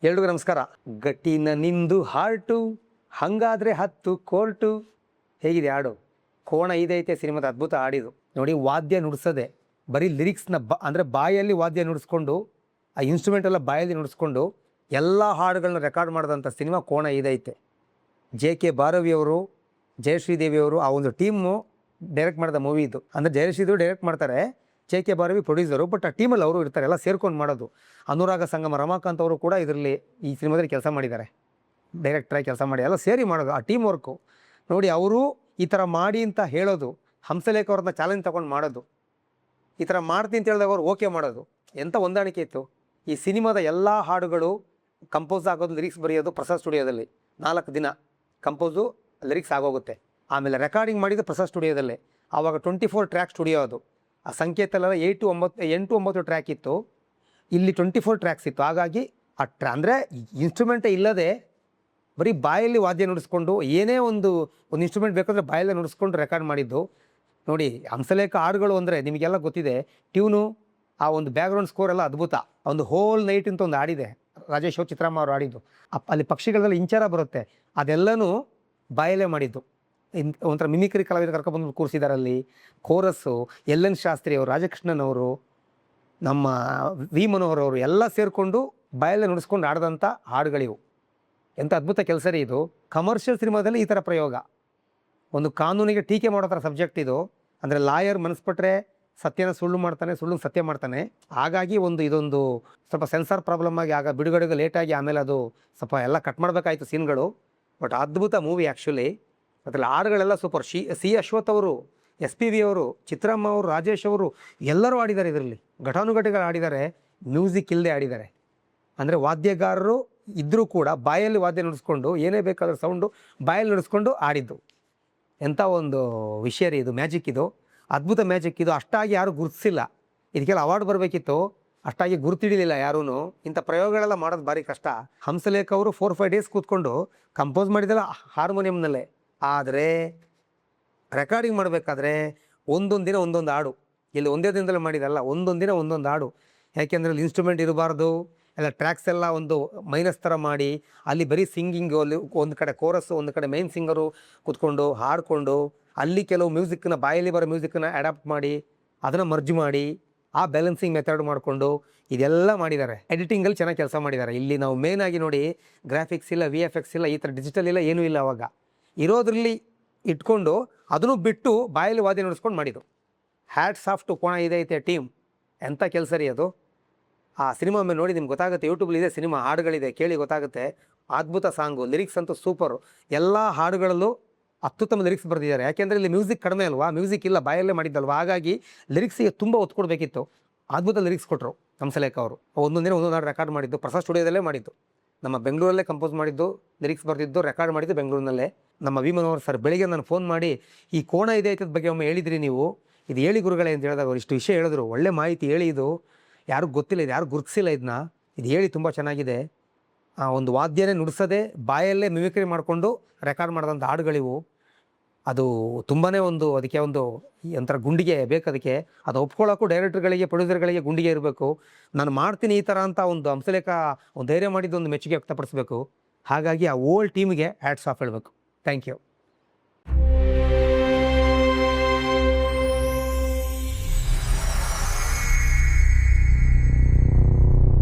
ಎಲ್ರಿಗೂ ನಮಸ್ಕಾರ. ಗಟ್ಟಿನ ನಿಂದು ಹಾರ್ಟು ಹಂಗಾದ್ರೆ 10 ಕೋರ್ಟು. ಹೇಗಿದೆ ಹಾಡು? ಕೋಣ ಇದೈತೆ ಸಿನಿಮಾದ ಅದ್ಭುತ ಹಾಡಿದು ನೋಡಿ. ವಾದ್ಯ ನುಡಿಸದೆ ಬರೀ ಲಿರಿಕ್ಸ್ನ ಅಂದರೆ ಬಾಯಲ್ಲಿ ವಾದ್ಯ ನುಡಿಸ್ಕೊಂಡು ಆ ಇನ್ಸ್ಟ್ರೂಮೆಂಟ್ ಎಲ್ಲ ಬಾಯಲ್ಲಿ ನುಡಿಸ್ಕೊಂಡು ಎಲ್ಲ ಹಾಡುಗಳನ್ನ ರೆಕಾರ್ಡ್ ಮಾಡಿದಂಥ ಸಿನಿಮಾ ಕೋಣ ಇದೈತೆ. JK ಭಾರವಿಯವರು, ಜಯಶ್ರೀದೇವಿಯವರು ಆ ಒಂದು ಟೀಮು ಡೈರೆಕ್ಟ್ ಮಾಡಿದ ಮೂವಿ ಇದು. ಅಂದರೆ ಜಯಶ್ರೀದೇವಿ ಡೈರೆಕ್ಟ್ ಮಾಡ್ತಾರೆ, JK ಭಾರವಿ ಪ್ರೊಡ್ಯೂಸರು. ಬಟ್ ಆ ಟೀಮಲ್ಲಿ ಅವರು ಇರ್ತಾರೆ, ಎಲ್ಲ ಸೇರ್ಕೊಂಡು ಮಾಡೋದು. ಅನುರಾಗ ಸಂಗಮ ರಮಾಕಾಂತ್ ಅವರು ಕೂಡ ಇದರಲ್ಲಿ ಈ ಸಿನಿಮಾದಲ್ಲಿ ಕೆಲಸ ಮಾಡಿದ್ದಾರೆ, ಡೈರೆಕ್ಟ್ರಾಗಿ ಕೆಲಸ ಮಾಡಿ ಎಲ್ಲ ಸೇರಿ ಮಾಡೋದು ಆ ಟೀಮ್ ವರ್ಕು ನೋಡಿ. ಅವರು ಈ ಥರ ಮಾಡಿ ಅಂತ ಹೇಳೋದು, ಹಂಸಲೇಖ ಅವ್ರನ್ನ ಚಾಲೆಂಜ್ ತೊಗೊಂಡು ಮಾಡೋದು, ಈ ಥರ ಮಾಡ್ತೀನಿ ಅಂತ ಹೇಳಿದಾಗ ಅವ್ರು ಓಕೆ ಮಾಡೋದು, ಎಂಥ ಹೊಂದಾಣಿಕೆ ಇತ್ತು. ಈ ಸಿನಿಮಾದ ಎಲ್ಲ ಹಾಡುಗಳು ಕಂಪೋಸ್ ಆಗೋದು, ಲಿರಿಕ್ಸ್ ಬರೆಯೋದು ಪ್ರಸಾದ್ ಸ್ಟುಡಿಯೋದಲ್ಲಿ 4 ದಿನ ಕಂಪೋಸು ಲಿರಿಕ್ಸ್ ಆಗೋಗುತ್ತೆ. ಆಮೇಲೆ ರೆಕಾರ್ಡಿಂಗ್ ಮಾಡಿದ್ದು ಪ್ರಸಾದ್ ಸ್ಟುಡಿಯೋದಲ್ಲೇ. ಆವಾಗ 24 ಟ್ರ್ಯಾಕ್ ಸ್ಟುಡಿಯೋ ಅದು. ಆ ಸಂಕೇತಲೆಲ್ಲ 8-9 ಟ್ರ್ಯಾಕ್ ಇತ್ತು, ಇಲ್ಲಿ 24 ಟ್ರ್ಯಾಕ್ಸ್ ಇತ್ತು. ಹಾಗಾಗಿ ಅಂದರೆ ಇನ್ಸ್ಟ್ರೂಮೆಂಟೇ ಇಲ್ಲದೆ ಬರೀ ಬಾಯಲ್ಲಿ ವಾದ್ಯ ನುಡಿಸ್ಕೊಂಡು ಏನೇ ಒಂದು ಇನ್ಸ್ಟ್ರೂಮೆಂಟ್ ಬೇಕಾದರೆ ಬಾಯಲ್ಲೇ ನುಡಿಸ್ಕೊಂಡು ರೆಕಾರ್ಡ್ ಮಾಡಿದ್ದು ನೋಡಿ. ಹಂಸಲೇಖ ಹಾಡುಗಳು ಅಂದರೆ ನಿಮಗೆಲ್ಲ ಗೊತ್ತಿದೆ, ಟ್ಯೂನು, ಆ ಒಂದು ಬ್ಯಾಕ್ಗ್ರೌಂಡ್ ಸ್ಕೋರ್ ಎಲ್ಲ ಅದ್ಭುತ. ಒಂದು ಹೋಲ್ ನೈಟ್ ಅಂತ ಒಂದು ಹಾಡಿದೆ, ರಾಜೇಶ್ ಅವ್ರು, ಚಿತ್ರಮ್ಮ ಅವರು ಹಾಡಿದ್ದು. ಅಲ್ಲಿ ಪಕ್ಷಿಗಳೆಲ್ಲ ಇಂಚಾರ ಬರುತ್ತೆ, ಅದೆಲ್ಲನೂ ಬಾಯಲ್ಲೇ ಮಾಡಿದ್ದು. ಒಂಥರ ಮಿಮಿಕ್ರಿ ಕಲಾವಿದ ಕರ್ಕೊಬಂದು ಕೂರಿಸಿದ್ದಾರೆ ಅಲ್ಲಿ. ಕೋರಸ್ಸು LN ಶಾಸ್ತ್ರಿ ಅವರು, ರಾಜಕೃಷ್ಣನ್ ಅವರು, ನಮ್ಮ ವಿ ಮನೋಹರ್ ಅವರು ಎಲ್ಲ ಸೇರಿಕೊಂಡು ಬಾಯಲ್ಲೇ ನುಡಿಸ್ಕೊಂಡು ಆಡಿದಂಥ ಹಾಡುಗಳಿವು. ಎಂಥ ಅದ್ಭುತ ಕೆಲಸ ರೀ ಇದು. ಕಮರ್ಷಿಯಲ್ ಸಿನಿಮಾದಲ್ಲಿ ಈ ಥರ ಪ್ರಯೋಗ, ಒಂದು ಕಾನೂನಿಗೆ ಟೀಕೆ ಮಾಡೋ ಥರ ಸಬ್ಜೆಕ್ಟ್ ಇದು. ಅಂದರೆ ಲಾಯರ್ ಮನಸ್ಪಟ್ಟರೆ ಸತ್ಯನ ಸುಳ್ಳು ಮಾಡ್ತಾನೆ, ಸುಳ್ಳು ಸತ್ಯ ಮಾಡ್ತಾನೆ. ಹಾಗಾಗಿ ಇದೊಂದು ಸ್ವಲ್ಪ ಸೆನ್ಸಾರ್ ಪ್ರಾಬ್ಲಮ್ ಆಗಿ ಆಗ ಬಿಡುಗಡೆಗೆ ಲೇಟಾಗಿ ಆಮೇಲೆ ಅದು ಸ್ವಲ್ಪ ಎಲ್ಲ ಕಟ್ ಮಾಡಬೇಕಾಯಿತು ಸೀನ್ಗಳು. ಬಟ್ ಅದ್ಭುತ ಮೂವಿ ಆ್ಯಕ್ಚುಲಿ. ಅದರಲ್ಲಿ ಹಾಡುಗಳೆಲ್ಲ ಸೂಪರ್. ಸಿ ಅಶ್ವಥ್ ಅವರು, SPV ಅವರು, ಚಿತ್ರಮ್ಮ ಅವರು, ರಾಜೇಶ್ ಅವರು ಎಲ್ಲರೂ ಆಡಿದ್ದಾರೆ ಇದರಲ್ಲಿ. ಘಟಾನುಘಟಿಗಳು ಆಡಿದ್ದಾರೆ, ಮ್ಯೂಸಿಕ್ ಇಲ್ಲದೆ ಆಡಿದ್ದಾರೆ. ಅಂದರೆ ವಾದ್ಯಗಾರರು ಇದ್ದರೂ ಕೂಡ ಬಾಯಲ್ಲಿ ವಾದ್ಯ ನುಡಿಸ್ಕೊಂಡು ಏನೇ ಬೇಕಾದರೂ ಸೌಂಡು ಬಾಯಲ್ಲಿ ನುಡಿಸ್ಕೊಂಡು ಆಡಿದ್ದು. ಎಂಥ ಒಂದು ವಿಷಯ ರೀ ಇದು, ಮ್ಯಾಜಿಕ್ ಇದು, ಅದ್ಭುತ ಮ್ಯಾಜಿಕ್ ಇದು. ಅಷ್ಟಾಗಿ ಯಾರೂ ಗುರುತಿಸಿಲ್ಲ, ಇದಕ್ಕೆಲ್ಲ ಅವಾರ್ಡ್ ಬರಬೇಕಿತ್ತು, ಅಷ್ಟಾಗಿ ಗುರುತಿಡಲಿಲ್ಲ ಯಾರೂ. ಇಂಥ ಪ್ರಯೋಗಗಳೆಲ್ಲ ಮಾಡೋದು ಭಾರಿ ಕಷ್ಟ. ಹಂಸಲೇಖ ಅವರು 4-5 ಡೇಸ್ ಕೂತ್ಕೊಂಡು ಕಂಪೋಸ್ ಮಾಡಿದೆಲ್ಲ ಹಾರ್ಮೋನಿಯಂನಲ್ಲೇ. ಆದರೆ ರೆಕಾರ್ಡಿಂಗ್ ಮಾಡಬೇಕಾದ್ರೆ ಒಂದೊಂದು ದಿನ ಒಂದೊಂದು ಹಾಡು, ಇಲ್ಲಿ ಒಂದೇ ದಿನದಲ್ಲಿ ಮಾಡಿದಲ್ಲ, ಒಂದೊಂದು ದಿನ ಒಂದೊಂದು ಹಾಡು. ಯಾಕೆಂದರೆ ಅಲ್ಲಿ ಇನ್ಸ್ಟ್ರೂಮೆಂಟ್ ಇರಬಾರ್ದು, ಎಲ್ಲ ಟ್ರ್ಯಾಕ್ಸ್ ಎಲ್ಲ ಒಂದು ಮೈನಸ್ ಥರ ಮಾಡಿ, ಅಲ್ಲಿ ಬರೀ ಸಿಂಗಿಂಗು, ಅಲ್ಲಿ ಒಂದು ಕಡೆ ಕೋರಸ್ಸು, ಒಂದು ಕಡೆ ಮೈನ್ ಸಿಂಗರು ಕೂತ್ಕೊಂಡು ಹಾಡಿಕೊಂಡು, ಅಲ್ಲಿ ಕೆಲವು ಮ್ಯೂಸಿಕ್ನ ಬಾಯಲ್ಲಿ ಬರೋ ಮ್ಯೂಸಿಕ್ನ ಅಡಾಪ್ಟ್ ಮಾಡಿ ಅದನ್ನು ಮರ್ಜ್ ಮಾಡಿ ಆ ಬ್ಯಾಲೆನ್ಸಿಂಗ್ ಮೆಥಡ್ ಮಾಡಿಕೊಂಡು ಇದೆಲ್ಲ ಮಾಡಿದ್ದಾರೆ. ಎಡಿಟಿಂಗಲ್ಲಿ ಚೆನ್ನಾಗಿ ಕೆಲಸ ಮಾಡಿದ್ದಾರೆ. ಇಲ್ಲಿ ನಾವು ಮೇಯ್ನಾಗಿ ನೋಡಿ, ಗ್ರಾಫಿಕ್ಸ್ ಇಲ್ಲ, VFX ಇಲ್ಲ, ಈ ಥರ ಡಿಜಿಟಲ್ ಇಲ್ಲ, ಏನೂ ಇಲ್ಲ. ಅವಾಗ ಇರೋದ್ರಲ್ಲಿ ಇಟ್ಕೊಂಡು ಅದನ್ನು ಬಿಟ್ಟು ಬಾಯಲ್ಲಿ ವಾದ್ಯ ನುಡಿಸ್ಕೊಂಡು ಮಾಡಿದ್ದು. ಹ್ಯಾಟ್ಸ್ ಆಫ್ ಟು ಕೋಣ ಇದೈತೆ ಟೀಮ್. ಎಂಥ ಕೆಲಸ ರೀ ಅದು. ಆ ಸಿನಿಮಾ ಮೇಲೆ ನೋಡಿ ನಿಮ್ಗೆ ಗೊತ್ತಾಗುತ್ತೆ, ಯೂಟ್ಯೂಬಲ್ಲಿ ಇದೆ ಸಿನಿಮಾ, ಹಾಡುಗಳಿದೆ, ಕೇಳಿ ಗೊತ್ತಾಗುತ್ತೆ. ಅದ್ಭುತ ಸಾಂಗು, ಲಿರಿಕ್ಸ್ ಅಂತೂ ಸೂಪರು. ಎಲ್ಲ ಹಾಡುಗಳಲ್ಲೂ ಅತ್ಯುತ್ತಮ ಲಿರಿಕ್ಸ್ ಬರೆದಿದ್ದಾರೆ. ಯಾಕೆಂದರೆ ಇಲ್ಲಿ ಮ್ಯೂಸಿಕ್ ಕಡಿಮೆ ಅಲ್ವಾ, ಮ್ಯೂಸಿಕ್ ಇಲ್ಲ, ಬಾಯಲ್ಲೇ ಮಾಡಿದ್ದಲ್ವ. ಹಾಗಾಗಿ ಲಿರಿಕ್ಸಿಗೆ ತುಂಬ ಒತ್ತು ಕೊಡಬೇಕಿತ್ತು. ಅದ್ಭುತ ಲಿರಿಕ್ಸ್ ಕೊಟ್ಟರು ಹಂಸಲೇಖ ಅವರು. ಒಂದೊಂದು ದಿನ ಒಂದೊಂದು ಹಾಡು ರೆಕಾರ್ಡ್ ಮಾಡಿದ್ದು ಪ್ರಸಾದ್ ಸ್ಟುಡಿಯೋದಲ್ಲೇ ಮಾಡಿದ್ದು. ನಮ್ಮ ಬೆಂಗಳೂರಲ್ಲೇ ಕಂಪೋಸ್ ಮಾಡಿದ್ದು, ಲಿರಿಕ್ಸ್ ಬರೆದಿದ್ದು, ರೆಕಾರ್ಡ್ ಮಾಡಿದ್ದು ಬೆಂಗಳೂರಿನಲ್ಲೇ. ನಮ್ಮ ವಿ ಮನೋಹರ್ ಸರ್ ಬೆಳಿಗ್ಗೆ ನಾನು ಫೋನ್ ಮಾಡಿ, ಈ ಕೋಣ ಇದೈತದ ಬಗ್ಗೆ ಒಮ್ಮೆ ಹೇಳಿದ್ರಿ ನೀವು, ಇದು ಹೇಳಿ ಗುರುಗಳೇ ಅಂತ ಹೇಳಿದಾಗ ಅವ್ರು ಇಷ್ಟು ವಿಷಯ ಹೇಳಿದ್ರು. ಒಳ್ಳೆ ಮಾಹಿತಿ ಹೇಳಿ, ಇದು ಯಾರಿಗೂ ಗೊತ್ತಿಲ್ಲ, ಇದು ಯಾರು ಗುರುತಿಸಿಲ್ಲ, ಇದು ಹೇಳಿ ತುಂಬ ಚೆನ್ನಾಗಿದೆ. ಒಂದು ವಾದ್ಯನೇ ನುಡಿಸದೆ ಬಾಯಲ್ಲೇ ಮಿಮಿಕ್ರಿ ಮಾಡಿಕೊಂಡು ರೆಕಾರ್ಡ್ ಮಾಡಿದಂಥ ಹಾಡುಗಳಿವು. ಅದು ತುಂಬಾ ಅದಕ್ಕೆ ಒಂದು ಒಂಥರ ಗುಂಡಿಗೆ ಬೇಕು. ಅದಕ್ಕೆ ಅದು ಒಪ್ಕೊಳ್ಳೋಕ್ಕೂ ಡೈರೆಕ್ಟರ್ಗಳಿಗೆ, ಪ್ರೊಡ್ಯೂಸರ್ಗಳಿಗೆ ಗುಂಡಿಗೆ ಇರಬೇಕು. ನಾನು ಮಾಡ್ತೀನಿ ಈ ಥರ ಅಂತ ಒಂದು ಹಂಸಲೇಖ ಒಂದು ಧೈರ್ಯ ಮಾಡಿದ್ದು, ಒಂದು ಮೆಚ್ಚುಗೆ ವ್ಯಕ್ತಪಡಿಸಬೇಕು. ಹಾಗಾಗಿ ಆ ಓಲ್ಡ್ ಟೀಮಿಗೆ ಹ್ಯಾಟ್ಸ್ ಆಫ್ ಹೇಳಬೇಕು. Thank you.